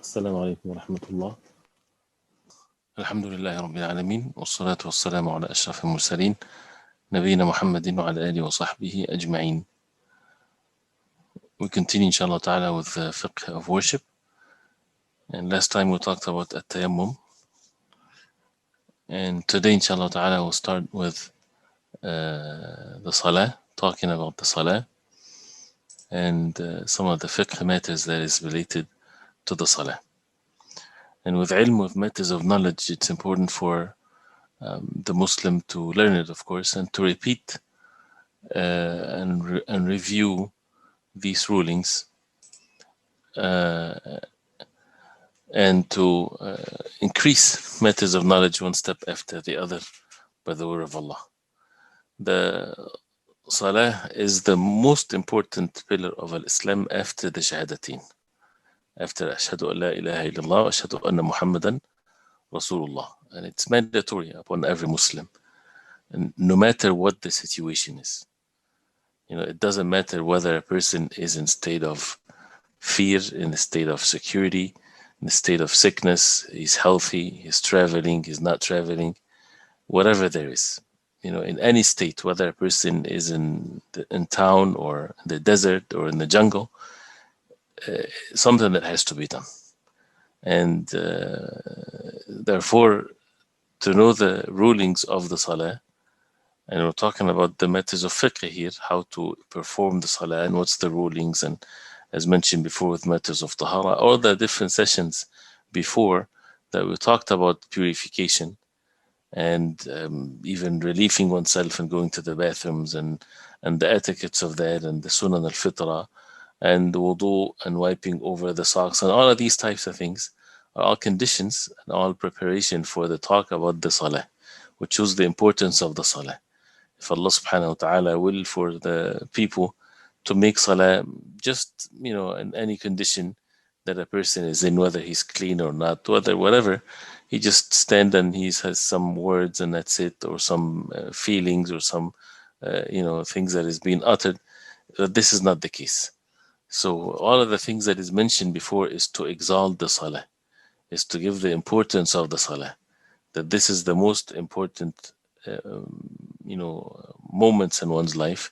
السلام عليكم ورحمة الله. الحمد لله رب العالمين، والصلاة والسلام على أشرف المرسلين نبينا محمد وعلى آله وصحبه أجمعين. We continue inshallah ta'ala with the fiqh of worship, and last time we talked about at-tayammum, and today inshallah ta'ala we'll start with the salah, talking about the salah and some of the fiqh matters that is related to the salah. And with ilm, with matters of knowledge, it's important for the Muslim to learn it, of course, and to repeat and review these rulings and to increase matters of knowledge one step after the other by the word of Allah. The Salah is the most important pillar of Islam after the Shahadateen, after Ashhadu an la ilaha illallah wa Ashhadu anna Muhammadan Rasulullah, and it's mandatory upon every Muslim, and no matter what the situation is. It doesn't matter whether a person is in state of fear, in a state of security, in a state of sickness, he's healthy, he's traveling, he's not traveling, whatever there is. In any state, whether a person is in town or in the desert or in the jungle, something that has to be done. And therefore, to know the rulings of the Salah, and we're talking about the matters of fiqh here, how to perform the Salah and what's the rulings, and as mentioned before with matters of Tahara, all the different sessions before that we talked about purification and even relieving oneself and going to the bathrooms and the etiquettes of that, and the sunan al-fitra and the wudu and wiping over the socks, and all of these types of things are all conditions and all preparation for the talk about the Salah, which shows the importance of the Salah. If Allah subhanahu wa ta'ala will for the people to make Salah just, in any condition that a person is in, whether he's clean or not, whatever, he just stand and he has some words and that's it, or some feelings or some, things that is being uttered. This is not the case. So all of the things that is mentioned before is to exalt the Salah, is to give the importance of the Salah, that this is the most important, moments in one's life.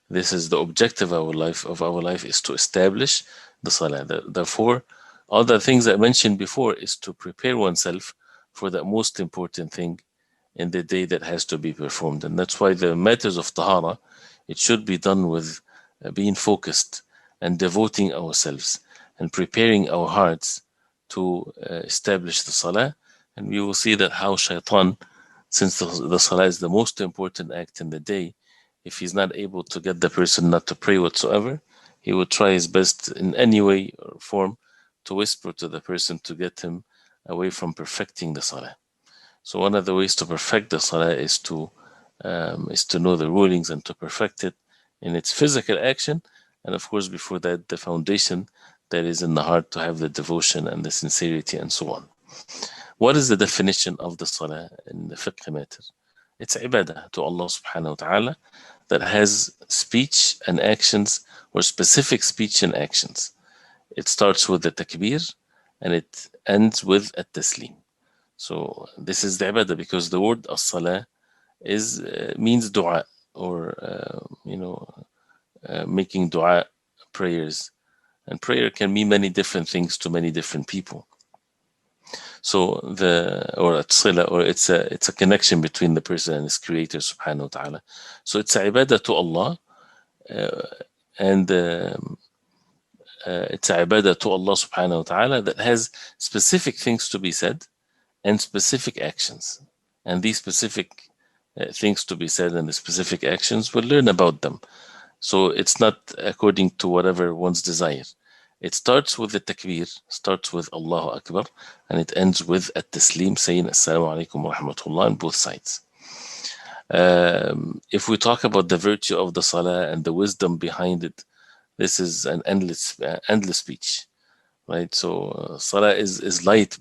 This is the objective of our life is to establish the Salah. Therefore, all the things I mentioned before is to prepare oneself for the most important thing in the day that has to be performed. And that's why the matters of Tahara, it should be done with being focused and devoting ourselves and preparing our hearts to establish the Salah. And we will see that how Shaitan, since the Salah is the most important act in the day, if he's not able to get the person not to pray whatsoever, he will try his best in any way or form to whisper to the person to get him away from perfecting the Salah. So one of the ways to perfect the Salah is to know the rulings and to perfect it in its physical action, and of course before that the foundation that is in the heart, to have the devotion and the sincerity and so on. What is the definition of the Salah in the fiqh matter? It's ibadah to Allah subhanahu wa ta'ala that has speech and actions, or specific speech and actions. It starts with the takbir and it ends with at-taslim. So this is the ibadah, because the word as-salah means dua, or making dua, prayers. And prayer can mean many different things to many different people. So it's a connection between the person and his creator subhanahu wa ta'ala. So it's a ibadah to Allah, and it's a ibadah to Allah subhanahu wa ta'ala that has specific things to be said and specific actions. And these specific things to be said and the specific actions, we'll learn about them. So it's not according to whatever one's desire. It starts with the takbir, starts with Allahu Akbar, and it ends with at-taslim, saying Assalamu alaikum wa rahmatullah on both sides. If we talk about the virtue of the Salah and the wisdom behind it, this is an endless speech, right? So Salah is light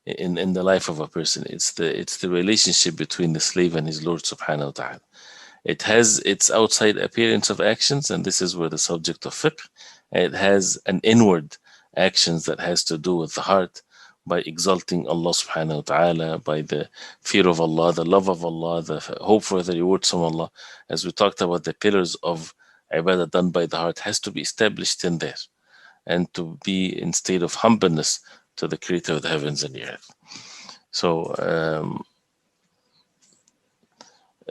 in the life of a person. It's the relationship between the slave and his Lord subhanahu wa ta'ala. It has its outside appearance of actions, and this is where the subject of fiqh. It has an inward actions that has to do with the heart, by exalting Allah subhanahu wa ta'ala, by the fear of Allah, the love of Allah, the hope for the rewards from Allah. As we talked about, the pillars of ibadah done by the heart has to be established in there, and to be in state of humbleness to the creator of the heavens and the earth. So,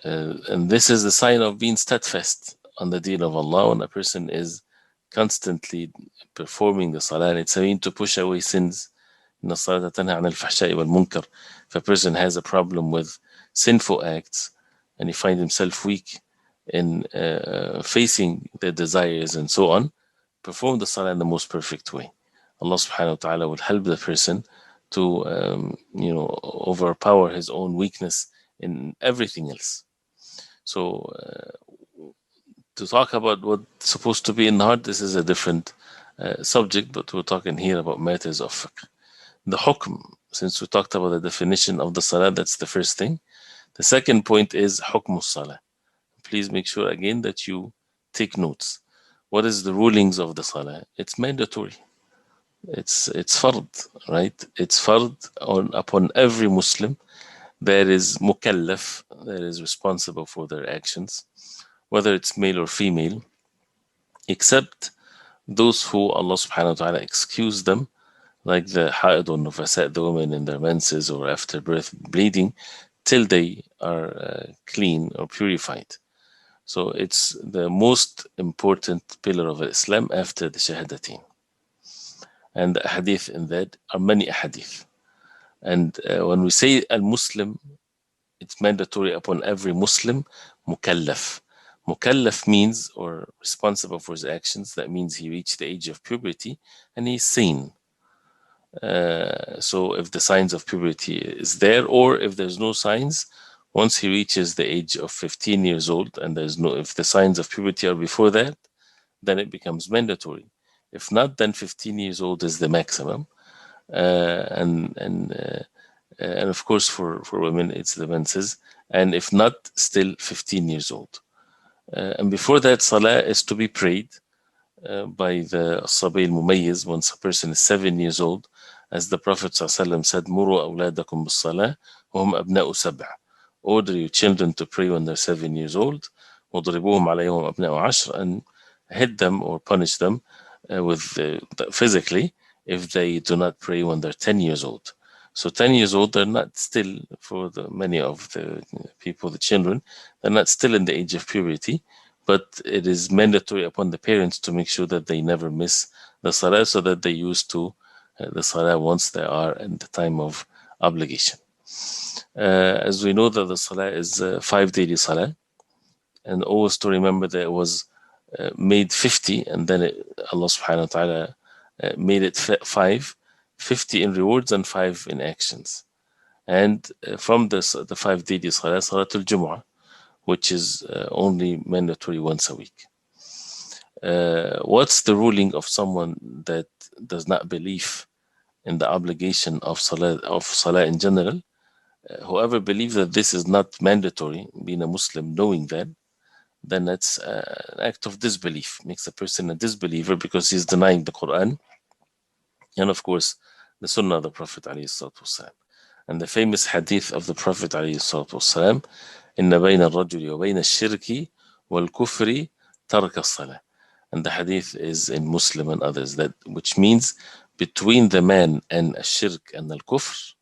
and this is the sign of being steadfast on the deen of Allah, when a person is constantly performing the salah, and it's a mean to push away sins. إن الصلاة تنهى عن الفحشاء والمنكر. If a person has a problem with sinful acts and he finds himself weak in facing their desires and so on, perform the salah in the most perfect way. Allah subhanahu wa ta'ala will help the person to overpower his own weakness in everything else. So to talk about what's supposed to be in the heart, this is a different subject, but we're talking here about matters of fiqh. The hukm, since we talked about the definition of the salah, that's the first thing. The second point is hukm salah. Please make sure again that you take notes. What is the rulings of the salah? It's mandatory. It's fard, right? It's fard upon every Muslim that is mukallaf, that is responsible for their actions, whether it's male or female, except those who Allah subhanahu wa ta'ala excuse them, like the ha'id or nufasa, the women in their menses or after birth bleeding, till they are clean or purified. So it's the most important pillar of Islam after the shahadateen. And the hadith in that are many hadith. And when we say al-Muslim, it's mandatory upon every Muslim, mukallaf. Mukallaf means, or responsible for his actions, that means he reached the age of puberty and he's sane. So if the signs of puberty is there, or if there's no signs, once he reaches the age of 15 years old and if the signs of puberty are before that, then it becomes mandatory. If not, then 15 years old is the maximum. And of course for women it's the menses, and if not, still 15 years old. And before that, salah is to be prayed by the Sabi al-Mumayyiz, once a person is 7 years old, as the Prophet ﷺ said, Muru awladakum bis-salah wa hum abna'u sab'a. Order your children to pray when they're 7 years old, وَضْرِبُوهُمْ عَلَيْهُمْ أَبْنَاءُ عَشْرٍ, and hit them or punish them physically if they do not pray when they're 10 years old. So 10 years old, they're not still, for many of the people, the children, they're not still in the age of puberty, but it is mandatory upon the parents to make sure that they never miss the salah, so that they used to the salah once they are in the time of obligation. As we know that the salah is 5 daily salah, and always to remember that it was made 50, and then Allah subhanahu wa ta'ala made it 5, 50 in rewards and 5 in actions. And from the 5 daily salah, Salatul Jumu'ah, which is only mandatory once a week. What's the ruling of someone that does not believe in the obligation of salah in general? Whoever believes that this is not mandatory, being a Muslim, knowing that, then that's an act of disbelief. Makes a person a disbeliever because he's denying the Quran and, of course, the Sunnah of the Prophet ﷺ. And the famous hadith of the Prophet ﷺ, إِنَّ بَيْنَ الرَّجُلِ وَبَيْنَ الشِّرْكِ وَالْكُفْرِ تَرْكَ الصَّلَاةِ. And the hadith is in Muslim and others, which means between the man and shirk and al-kufr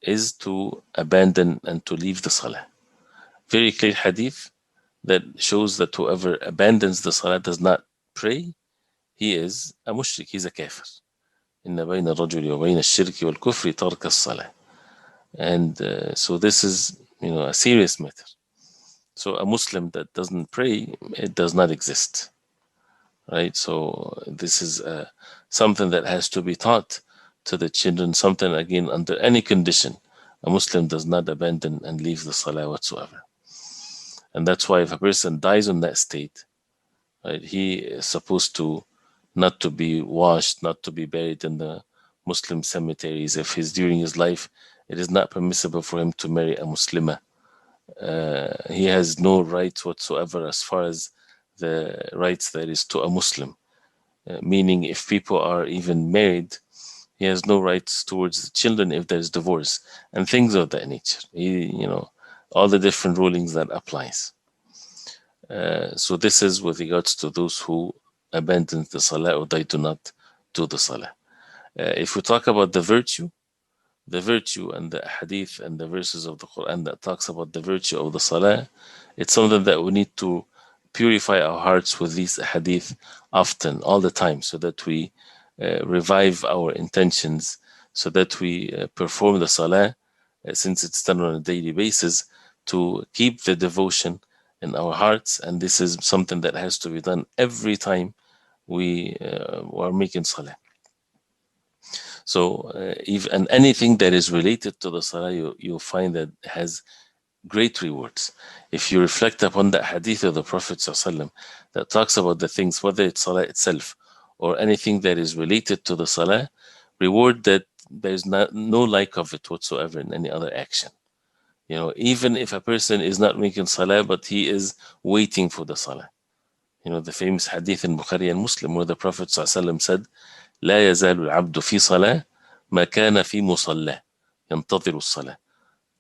is to abandon and to leave the salah. Very clear hadith that shows that whoever abandons the salah, does not pray, he is a mushrik, he's a kafir. إِنَّ بَيْنَ الرَّجُلِ وَبَيْنَ الشِّرْكِ وَالْكُفْرِ تَرْكَ الصَّلَاةِ. And so this is, a serious matter. So a Muslim that doesn't pray, it does not exist, right? So this is something that has to be taught to the children, something, again, under any condition. A Muslim does not abandon and leave the salah whatsoever. And that's why if a person dies in that state, right, he is supposed to not to be washed, not to be buried in the Muslim cemeteries. If he's during his life, it is not permissible for him to marry a Muslimah. He has no rights whatsoever as far as the rights there is to a Muslim. meaning if people are even married, he has no rights towards the children if there's divorce and things of that nature. All the different rulings that applies. So this is with regards to those who abandon the salah or they do not do the salah. If we talk about the virtue and the hadith and the verses of the Quran that talks about the virtue of the salah, it's something that we need to purify our hearts with these hadith often, all the time, so that we revive our intentions, so that we perform the salah, since it's done on a daily basis, to keep the devotion in our hearts. And this is something that has to be done every time we are making salah. So, and anything that is related to the salah, you'll find that has great rewards. If you reflect upon that hadith of the Prophet ﷺ that talks about the things, whether it's salah itself or anything that is related to the salah, reward that there's no like of it whatsoever in any other action. Even if a person is not making salah, but he is waiting for the salah. The famous hadith in Bukhari and Muslim where the Prophet ﷺ said, لا يزال العبد في صلاة ما كان في مصلاه ينتظر الصلاة.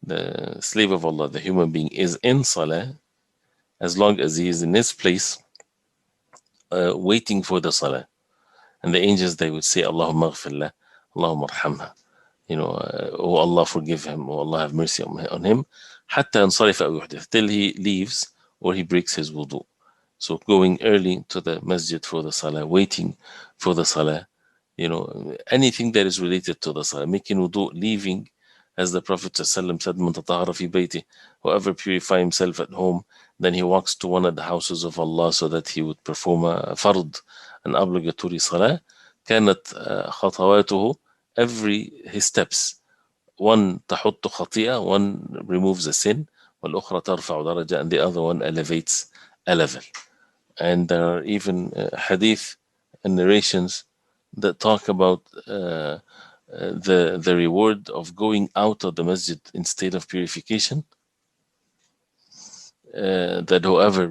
The slave of Allah, the human being, is in salah as long as he is in his place waiting for the salah. And the angels, they would say, Allahumma ghfirlah, Allahumma arhamha. Oh Allah, forgive him, oh Allah, have mercy on him. حتى ينصرف أو يحدث, till he leaves or he breaks his wudu. So going early to the masjid for the salah, waiting for the salah, anything that is related to the salah, making wudu, leaving, as the Prophet ﷺ said, من تطهر في بيته, whoever purify himself at home, then he walks to one of the houses of Allah so that he would perform a fard, an obligatory salah. كانت خطواته, his steps, one تحط خطيئة, one removes a sin, والأخرى ترفع درجة, and the other one elevates a level. And there are even hadith and narrations that talk about the reward of going out of the masjid in state of purification, that whoever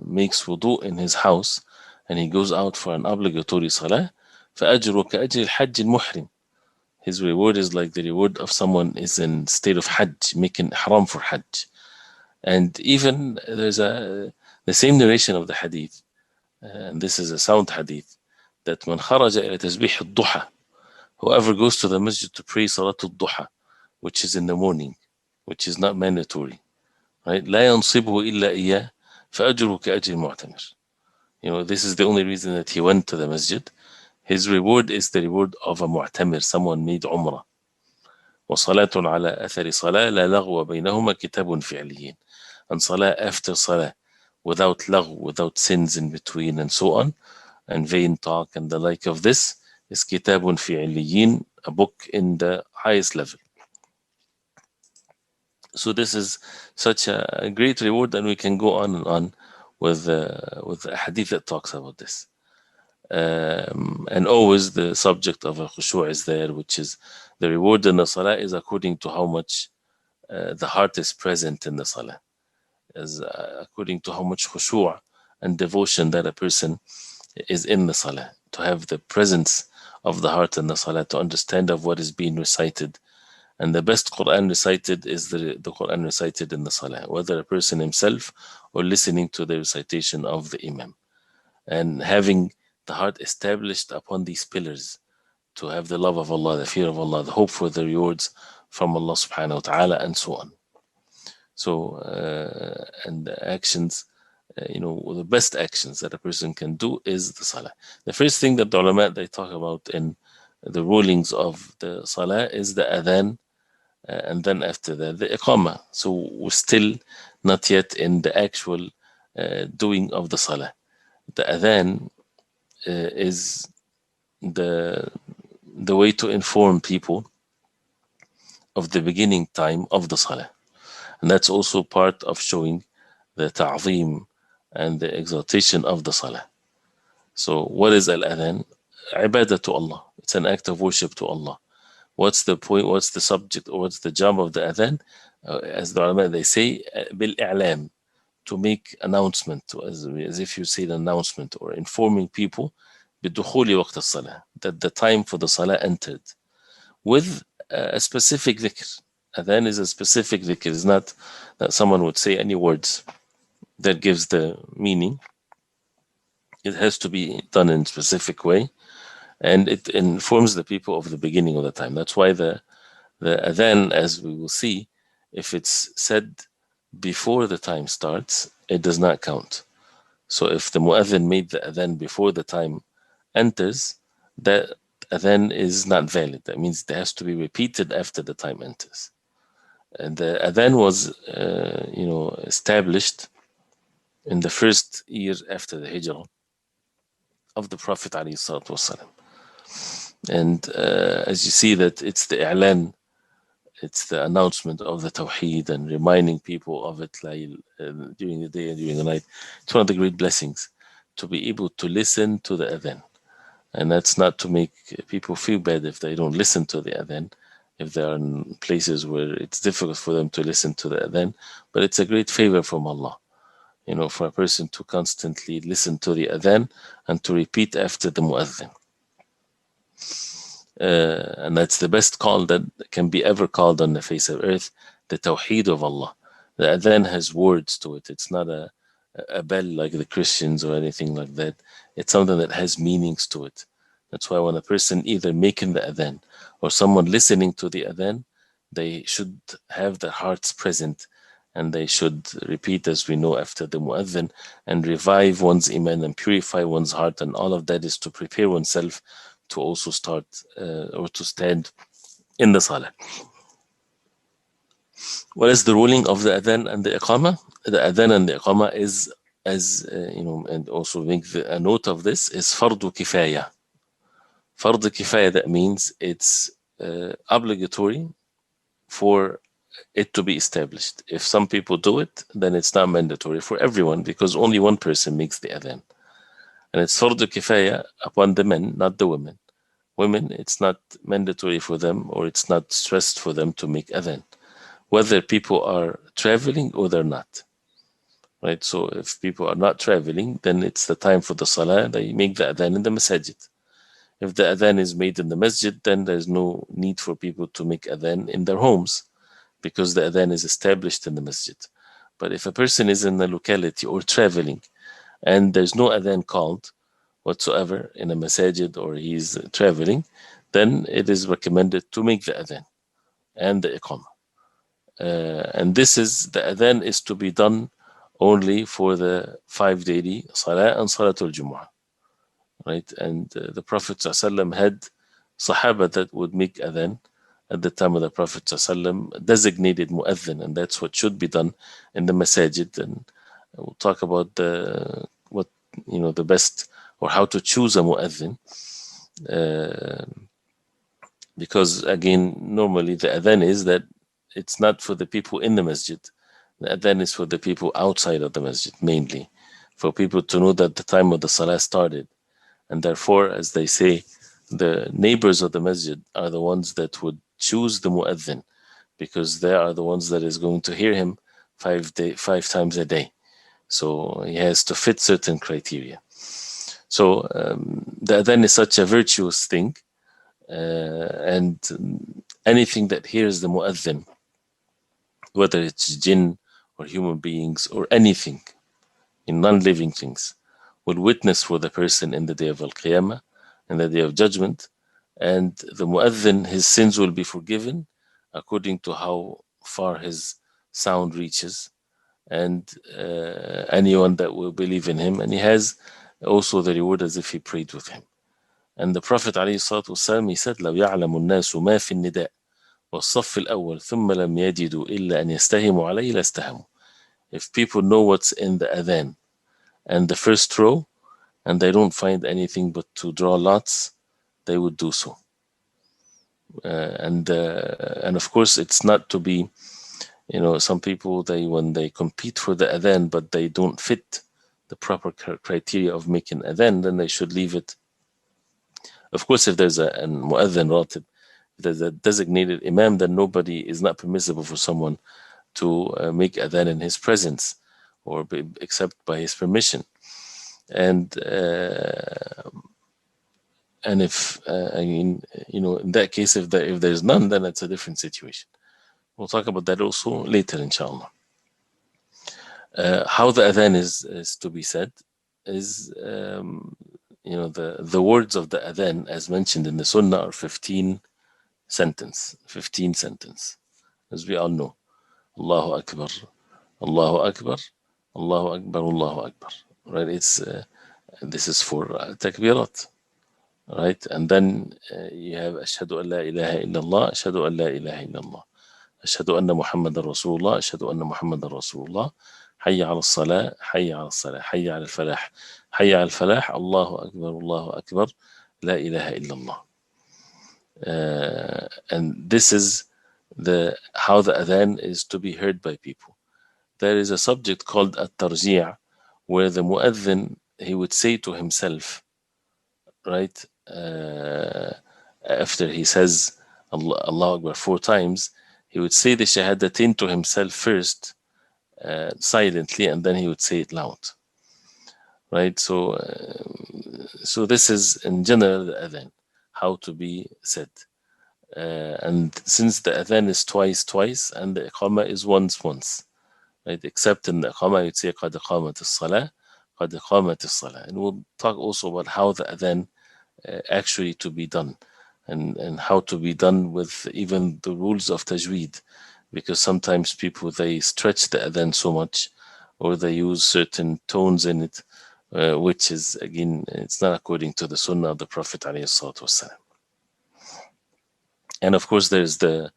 makes wudu in his house and he goes out for an obligatory salah, فأجره كأجر الحج المحرم. His reward is like the reward of someone is in state of hajj, making ihram for hajj. And even there's the same narration of the hadith, and this is a sound hadith, that من خرج إلى تسبيح الضحى, whoever goes to the masjid to pray Salatul Duha, which is in the morning, which is not mandatory, right? لا ينصبه إلا إياه فأجره كأجر المعتمر. This is the only reason that he went to the masjid. His reward is the reward of a mu'tamir, someone made umrah. وصلاة على أثر صلاة لا لغو بينهما كتاب فعليين. And salah after salah, without lagh, without sins in between and so on, and vain talk and the like of this, is kitabun fi illiyin, a book in the highest level. So this is such a great reward, and we can go on and on with a hadith that talks about this. And always the subject of a khushu' is there, which is the reward in the salah is according to how much the heart is present in the salah, as according to how much khushu' and devotion that a person is in the salah, to have the presence of the heart in the salah, to understand of what is being recited. And the best Quran recited is the Quran recited in the salah, whether a person himself or listening to the recitation of the imam. And having the heart established upon these pillars, to have the love of Allah, the fear of Allah, the hope for the rewards from Allah subhanahu wa ta'ala, and so on. So, and the actions, the best actions that a person can do is the salah. The first thing that the ulama, they talk about in the rulings of the salah is the adhan, and then after that, the iqamah. So we're still not yet in the actual doing of the salah. The adhan is the way to inform people of the beginning time of the salah. And that's also part of showing the ta'zeem and the exaltation of the salah. So what is al-adhan? Ibadah to Allah. It's an act of worship to Allah. What's the point, what's the subject, or what's the job of the adhan? As the ulama, they say, bil-i'lam, to make announcement, as if you say the announcement, or informing people بدخول وقت الصلاة, that the time for the salah entered, with a specific dhikr. Adhan is a specific dhikr. It's not that someone would say any words that gives the meaning. It has to be done in a specific way, and it informs the people of the beginning of the time. That's why the adhan, as we will see, if it's said before the time starts, it does not count. So if the muadhin made the adhan before the time enters, that adhan is not valid. That means it has to be repeated after the time enters. And the adhan was, established in the first year after the hijrah of the Prophet ﷺ. And as you see that it's the i'lan, it's the announcement of the Tawheed and reminding people of it during the day and during the night. It's one of the great blessings to be able to listen to the adhan. And that's not to make people feel bad if they don't listen to the adhan, if they are in places where it's difficult for them to listen to the adhan, but it's a great favor from Allah, for a person to constantly listen to the adhan and to repeat after the muadhin. And that's the best call that can be ever called on the face of earth, the Tawheed of Allah. The adhan has words to it. It's not a bell like the Christians or anything like that. It's something that has meanings to it. That's why when a person either making the adhan or someone listening to the adhan, they should have their hearts present, and they should repeat, as we know, after the muadhin, and revive one's iman and purify one's heart. And all of that is to prepare oneself to also start or to stand in the salah. What is the ruling of the adhan and the iqamah? The adhan and the iqamah is, as and also make a note of this, is fardu kifaya. Fardu kifaya, that means it's obligatory for it to be established. If some people do it, then it's not mandatory for everyone, because only one person makes the adhan. And it's fardu kifaya upon the men, not the women. Women, it's not mandatory for them, or it's not stressed for them to make adhan, whether people are traveling or they're not. Right? So if people are not traveling, then it's the time for the salah, they make the adhan in the masajid. If the adhan is made in the masjid, then there's no need for people to make adhan in their homes, because the adhan is established in the masjid. But if a person is in a locality or traveling and there's no adhan called whatsoever in a masajid, or he's traveling, then it is recommended to make the adhan and the iqamah. And the adhan is to be done only for the 5 daily salah and salatul jumu'ah. Right? And the Prophet ﷺ had sahaba that would make adhan at the time of the Prophet ﷺ, designated muadhin, and that's what should be done in the masajid. And we'll talk about the best, or how to choose a muadhin, because again, normally the adhan is that it's not for the people in the masjid. The adhan is for the people outside of the masjid, mainly for people to know that the time of the salah started. And therefore, as they say, the neighbors of the masjid are the ones that would choose the muadhin, because they are the ones that is going to hear him 5 times a day. So he has to fit certain criteria. So the adhan is such a virtuous thing, and anything that hears the muadhin, whether it's jinn or human beings or anything, in non-living things, will witness for the person in the day of Al-Qiyamah, in the day of judgment. And the muadhin, his sins will be forgiven according to how far his sound reaches, and anyone that will believe in him, and he has also the reward as if he prayed with him. And the Prophet ﷺ, he said, لو يعلم الناس ما في النداء والصف الأول ثم لم يجدوا إلا أن يستهموا عليه لاستهموا. If people know what's in the adhan and the first row, and they don't find anything but to draw lots, they would do so. And of course, it's not to be, some people, when they compete for the adhan, but they don't fit the proper criteria of making adhan, then they should leave it. Of course, if there's a muadhin ratib, if there's a designated imam, then nobody is not permissible for someone to make adhan in his presence, or except by his permission. And And if, in that case, if there's none, then it's a different situation. We'll talk about that also later, inshallah. How the adhan is to be said is, the words of the adhan, as mentioned in the Sunnah, are 15 sentence, as we all know. Allahu Akbar, Allahu Akbar, Allahu Akbar, Allahu Akbar. Right? This is for takbirat. Right? And then you have Ashhadu an la ilaha illallah, Ashhadu an la ilaha illallah. أشهد أن محمد رسول الله أشهد أن محمد رسول الله حي على الصلاة حي على الصلاة حي على الفلاح حي على الفلاح الله أكبر الله أكبر لا إله إلا الله. And this is how the adhan is to be heard by people. There is a subject called at-tarji', where the mu'adhin, he would say to himself, right, after he says Allah Akbar 4 times, he would say the shahadatain to himself first, silently, and then he would say it loud. Right? So this is in general the adhan, how to be said. And since the adhan is twice, and the iqamah is once, right? Except in the iqamah, you'd say قد قامت الصلاة, قد قامت الصلاة. And we'll talk also about how the adhan actually to be done, and how to be done with even the rules of tajweed, because sometimes people, they stretch the adhan so much, or they use certain tones in it, which is, again, it's not according to the sunnah of the Prophet ﷺ. And of course, there's the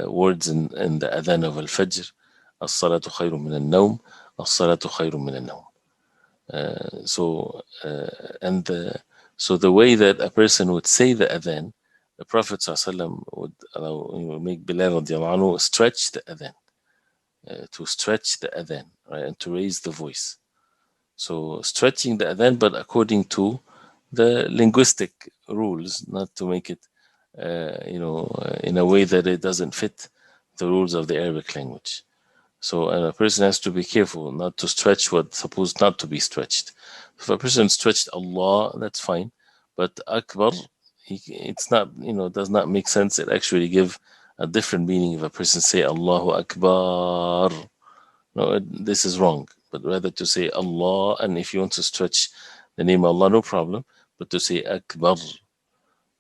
words in the adhan of al-fajr, as-salatu khayrun min al-nawm, as-salatu khayrun min al-nawm. So the way that a person would say the adhan, the Prophet ﷺ would make Bilal radiallahu anhu stretch the adhan, to stretch the adhan, right, and to raise the voice. So stretching the adhan, but according to the linguistic rules, not to make it, in a way that it doesn't fit the rules of the Arabic language. So a person has to be careful not to stretch what's supposed not to be stretched. If a person stretched Allah, that's fine, but Akbar, it's not, does not make sense. It actually give a different meaning if a person say Allahu Akbar. No, this is wrong. But rather to say Allah, and if you want to stretch the name Allah, no problem. But to say Akbar,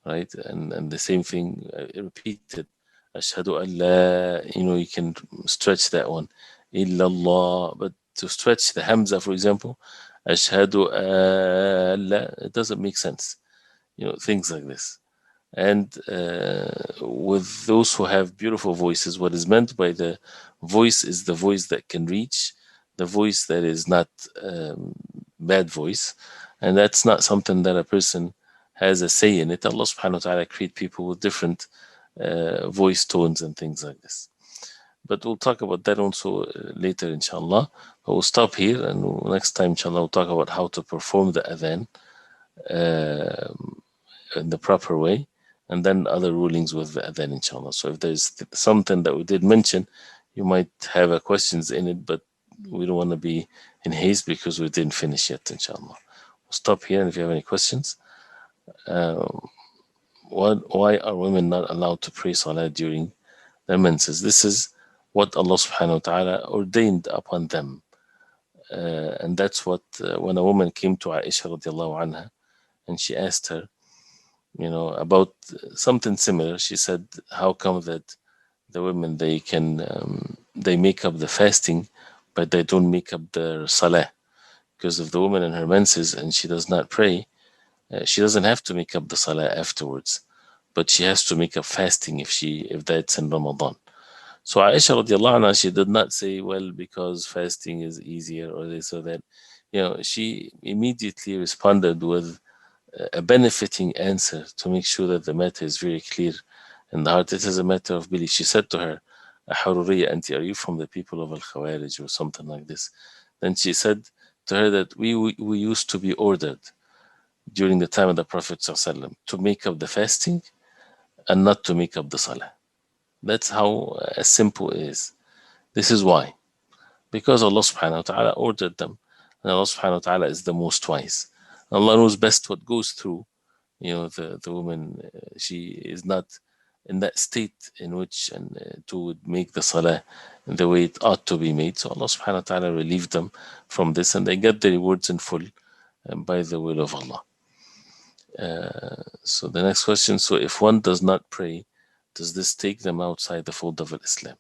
right? And the same thing repeated. Ashhadu an la, you can stretch that one. Illallah. But to stretch the Hamza, for example, Ashhadu an la, it doesn't make sense. Things like this. And with those who have beautiful voices, what is meant by the voice is the voice that can reach, the voice that is not bad voice. And that's not something that a person has a say in it. Allah subhanahu wa ta'ala create people with different voice tones and things like this. But we'll talk about that also later, inshallah. But we'll stop here, and next time, inshallah, we'll talk about how to perform the adhan in the proper way, and then other rulings with the adhan, inshallah. So if there's something that we did mention, you might have questions in it, but we don't want to be in haste because we didn't finish yet, inshallah. We'll stop here, and if you have any questions. Why are women not allowed to pray salah during their menses? This is what Allah subhanahu wa ta'ala ordained upon them. And that's what, when a woman came to Aisha radiallahu anha, and she asked her, about something similar, she said, how come that the women, they make up the fasting, but they don't make up their salah? Because if the woman in her menses and she does not pray, she doesn't have to make up the salah afterwards, but she has to make up fasting if that's in Ramadan. So Aisha radiallahu anha, she did not say, well, because fasting is easier or this or that. She immediately responded with a benefiting answer to make sure that the matter is very clear in the heart. It is a matter of belief. She said to her, Ahururiya anti, are you from the people of Al-Khawarij or something like this? Then she said to her that we used to be ordered during the time of the Prophet ﷺ to make up the fasting and not to make up the salah. That's how simple it is. This is why. Because Allah subhanahu wa ta'ala ordered them. And Allah subhanahu wa ta'ala is the most wise. Allah knows best what goes through, the woman, she is not in that state in which and to make the salah the way it ought to be made. So Allah subhanahu wa ta'ala relieved them from this, and they get the rewards in full by the will of Allah. So the next question, so if one does not pray, does this take them outside the fold of Islam?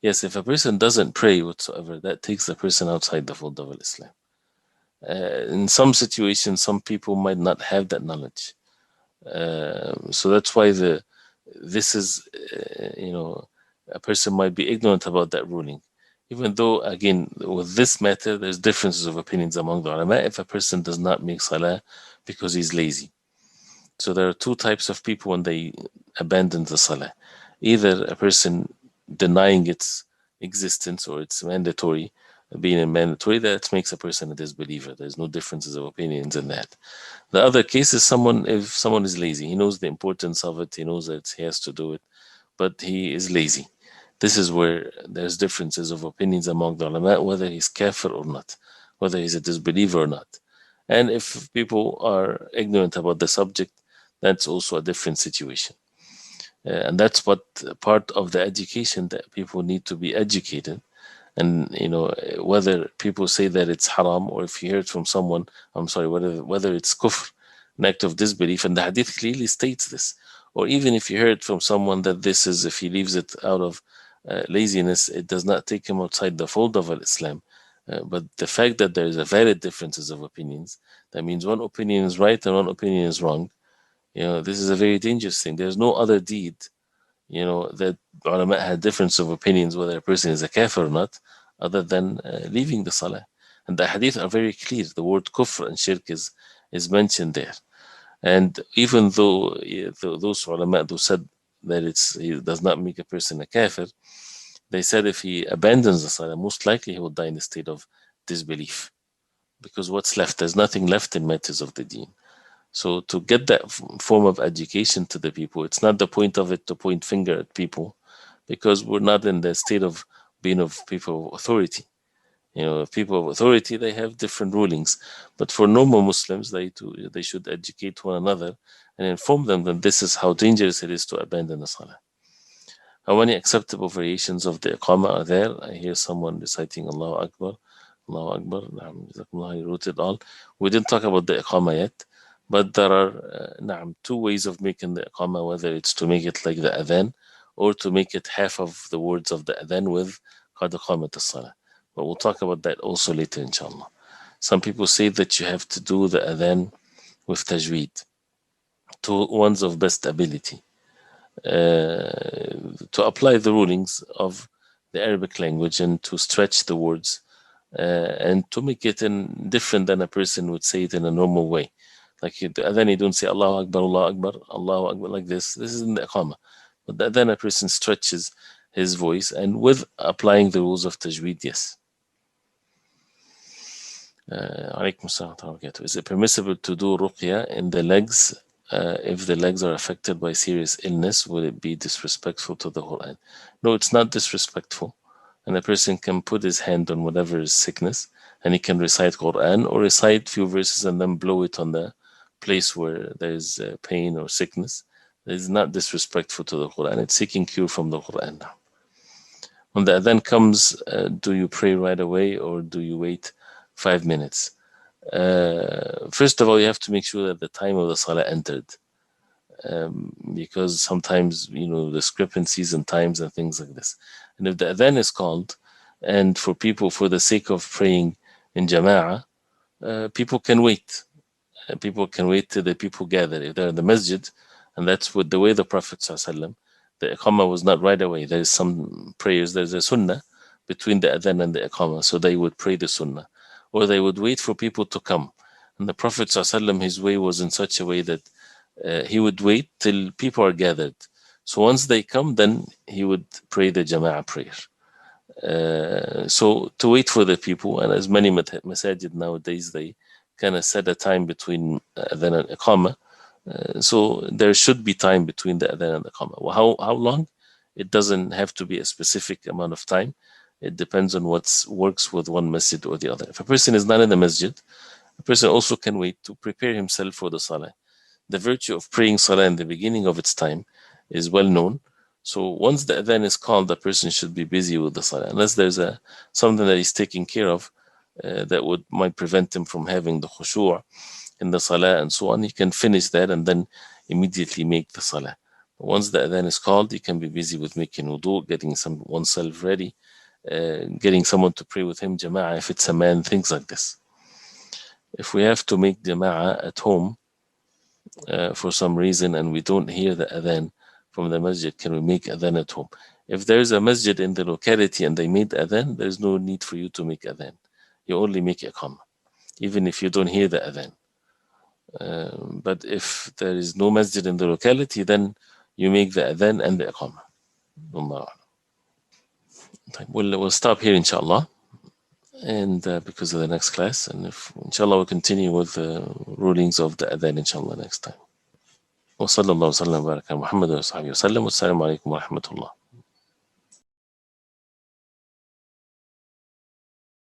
Yes, if a person doesn't pray whatsoever, that takes the person outside the fold of Islam. In some situations, some people might not have that knowledge. So that's why this is, a person might be ignorant about that ruling. Even though, again, with this matter, there's differences of opinions among the ulama if a person does not make salah because he's lazy. So there are two types of people when they abandon the salah. Either a person denying its existence or its mandatory, being a mandatory, that makes a person a disbeliever. There's no differences of opinions in that. The other case is if someone is lazy, he knows the importance of it, he knows that he has to do it, but he is lazy. This is where there's differences of opinions among the ulama, whether he's kafir or not, whether he's a disbeliever or not. And if people are ignorant about the subject, that's also a different situation. And that's what part of the education, that people need to be educated. And whether people say that it's haram, or if you hear it from someone, I'm sorry, whether it's kufr, an act of disbelief, and the hadith clearly states this, or even if you hear it from someone that this is, if he leaves it out of laziness, it does not take him outside the fold of Islam. But the fact that there is a valid differences of opinions, that means one opinion is right and one opinion is wrong. This is a very dangerous thing. There's no other deed, that ulama had difference of opinions whether a person is a kafir or not, other than leaving the salah. And the hadith are very clear. The word kufr and shirk is mentioned there. And even though those ulama who said that he does not make a person a kafir, they said if he abandons the salah, most likely he will die in a state of disbelief. Because what's left? There's nothing left in matters of the deen. So to get that form of education to the people, it's not the point of it to point finger at people, because we're not in the state of being of people of authority. People of authority, they have different rulings. But for normal Muslims, they should educate one another and inform them that this is how dangerous it is to abandon the salah. How many acceptable variations of the iqamah are there? I hear someone reciting Allahu Akbar, Allahu Akbar. He wrote it all. We didn't talk about the iqamah yet, but there are two ways of making the iqamah, whether it's to make it like the adhan or to make it half of the words of the adhan with qad qamat as-salah. But we'll talk about that also later, inshallah. Some people say that you have to do the adhan with tajweed, to ones of best ability, to apply the rulings of the Arabic language and to stretch the words and to make it different than a person would say it in a normal way. Like then you don't say Allahu Akbar, Allahu Akbar, Allahu Akbar like this. This is in the iqamah. But then a person stretches his voice, and with applying the rules of tajweed, yes. Is it permissible to do ruqya in the legs if the legs are affected by serious illness? Will it be disrespectful to the Quran? No, it's not disrespectful. And a person can put his hand on whatever is sickness, and he can recite Quran or recite few verses and then blow it on the place where there is pain or sickness. It is not disrespectful to the Quran. It's seeking cure from the Quran. When the adhan comes, do you pray right away or do you wait 5 minutes? First of all, you have to make sure that the time of the salah entered, because sometimes discrepancies in times and things like this. And if the adhan is called, and for people, for the sake of praying in jama'ah, people can wait. People can wait till the people gather. If they're in the masjid, and that's what the way the Prophet ﷺ, the iqamah was not right away. There's some prayers, there's a sunnah between the adhan and the iqamah, so they would pray the sunnah, or they would wait for people to come. And the Prophet ﷺ, his way was in such a way that he would wait till people are gathered. So once they come, then he would pray the jama'ah prayer. So to wait for the people, and as many masajid nowadays, they kind of set a time between adhan and iqamah. So there should be time between the adhan and the iqamah. Well, how long? It doesn't have to be a specific amount of time. It depends on what works with one masjid or the other. If a person is not in the masjid, a person also can wait to prepare himself for the salah. the virtue of praying Salah in the beginning of its time is well known. So once the adhan is called, the person should be busy with the Salah, unless there's something that he's taking care of that might prevent him from having the khushu' in the Salah and so on. He can finish that and then immediately make the Salah. But once the adhan is called, he can be busy with making wudu, getting oneself ready, getting someone to pray with him, jama'ah if it's a man, things like this. If we have to make jama'ah at home for some reason and we don't hear the adhan from the masjid, can we make adhan at home? If there's a masjid in the locality and they made adhan, there's no need for you to make adhan. You only make iqamah, even if you don't hear the adhan. But if there is no masjid in the locality, then you make the adhan and the iqamah. Allah. We'll stop here, inshallah, and because of the next class, and if inshallah we'll continue with the rulings of the adhan inshallah next time. وصلى الله وسلم وبارك على محمد وصحبه وسلم والسلام عليكم ورحمة الله.